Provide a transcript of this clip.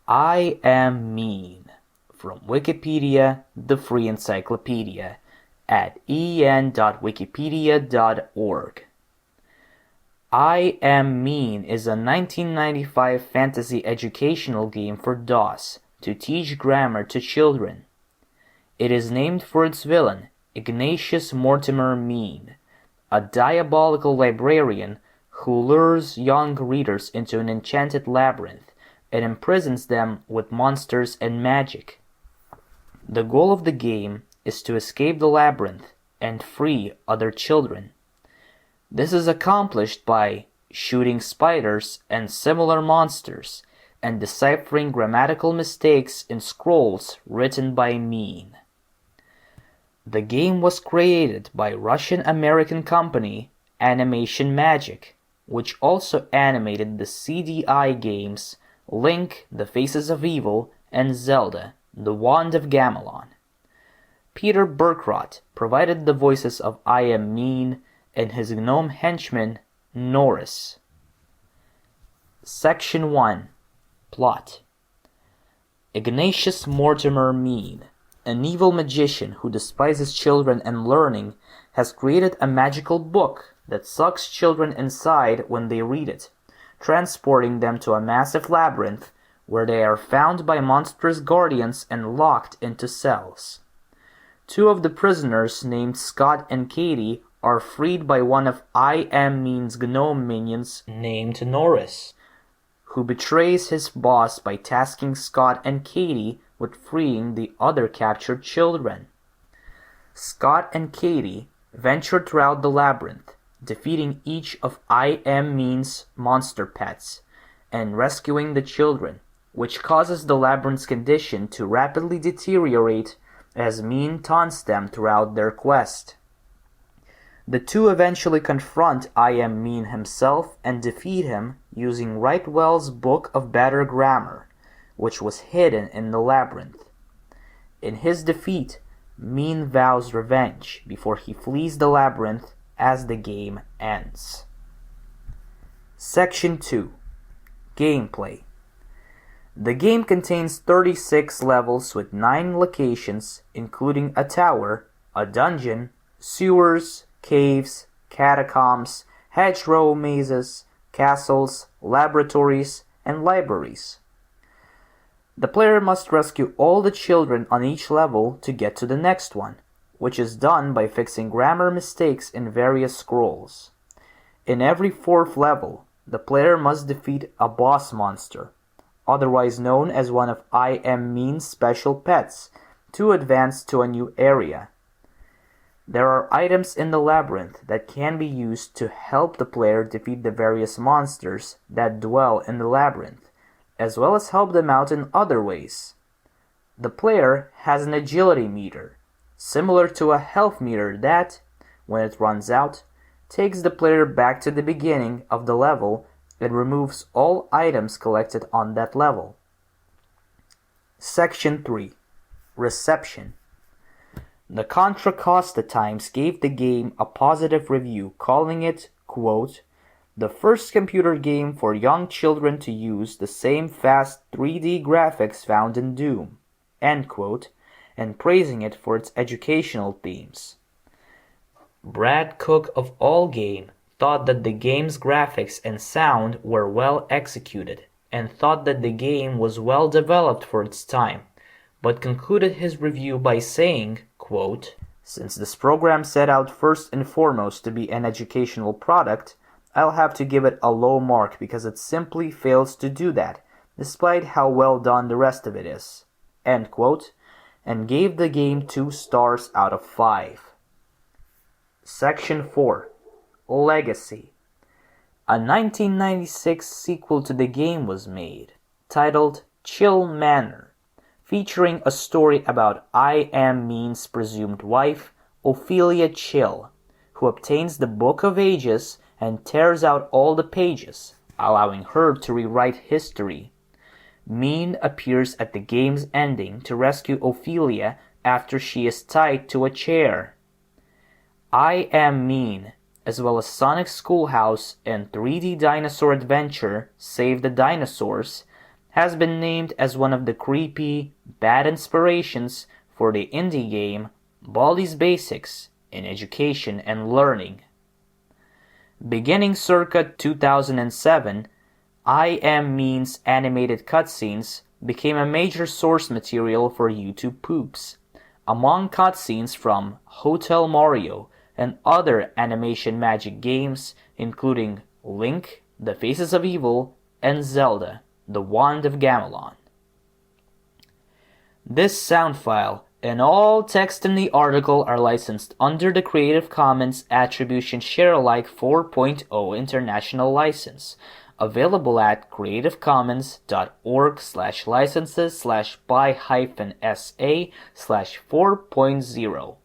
I am mean. From Wikipedia, the free encyclopedia, at en.wikipedia.org. I Am Mean is a 1995 fantasy educational game for DOS to teach grammar to children. It is named for its villain, Ignatius Mortimer Meen, a diabolical librarian who lures young readers into an enchanted labyrinth and imprisons them with monsters and magic. The goal of the game is to escape the labyrinth and free other children. This is accomplished by shooting spiders and similar monsters and deciphering grammatical mistakes in scrolls written by Meen. The game was created by Russian-American company Animation Magic, which also animated the CDI games Link, The Faces of Evil, and Zelda, The Wand of Gamelon. Peter Berkrot provided the voices of I Am Mean and his gnome henchman, Gnorris. Section 1. Plot. Ignatius Mortimer Meen, an evil magician who despises children and learning, has created a magical book that sucks children inside when they read it, transporting them to a massive labyrinth where they are found by monstrous guardians and locked into cells. Two of the prisoners, named Scott and Katie, are freed by one of I Am Mean's gnome minions named Gnorris, who betrays his boss by tasking Scott and Katie with freeing the other captured children. Scott and Katie venture throughout the labyrinth, defeating each of I Am Mean's monster pets and rescuing the children, which causes the labyrinth's condition to rapidly deteriorate as Meen taunts them throughout their quest. The two eventually confront I Am Mean himself and defeat him using Wrightwell's Book of Better Grammar, which was hidden in the labyrinth. In his defeat, Meen vows revenge before he flees the labyrinth as the game ends. Section 2. Gameplay. The game contains 36 levels with 9 locations, including a tower, a dungeon, sewers, caves, catacombs, hedgerow mazes, castles, laboratories, and libraries. The player must rescue all the children on each level to get to the next one, which is done by fixing grammar mistakes in various scrolls. In every 4th level, the player must defeat a boss monster, otherwise known as one of I Am Mean's special pets, to advance to a new area. There are items in the labyrinth that can be used to help the player defeat the various monsters that dwell in the labyrinth, as well as help them out in other ways. The player has an agility meter, similar to a health meter that, when it runs out, takes the player back to the beginning of the level and removes all items collected on that level. Section 3. Reception. The Contra Costa Times gave the game a positive review, calling it, quote, the first computer game for young children to use the same fast 3D graphics found in Doom, end quote, and praising it for its educational themes. Brad Cook of Allgame thought that the game's graphics and sound were well executed, and thought that the game was well developed for its time, but concluded his review by saying, quote, since this program set out first and foremost to be an educational product, I'll have to give it a low mark because it simply fails to do that, despite how well done the rest of it is, end quote, and gave the game 2 stars out of 5. Section 4. Legacy. A 1996 sequel to the game was made, titled Chill Manor, featuring a story about I Am Mean's presumed wife, Ophelia Chill, who obtains the Book of Ages and tears out all the pages, allowing her to rewrite history. Meen appears at the game's ending to rescue Ophelia after she is tied to a chair. I Am Mean, as well as Sonic Schoolhouse and 3D Dinosaur Adventure Save the Dinosaurs, has been named as one of the creepy, bad inspirations for the indie game Baldi's Basics in Education and Learning. Beginning circa 2007, I. M. Meen's animated cutscenes became a major source material for YouTube poops. Among cutscenes from Hotel Mario and other animation magic games, including Link, The Faces of Evil, and Zelda, The Wand of Gamelon. This sound file and all text in the article are licensed under the Creative Commons Attribution Share Alike 4.0 International License, available at creativecommons.org/licenses/by-sa/4.0.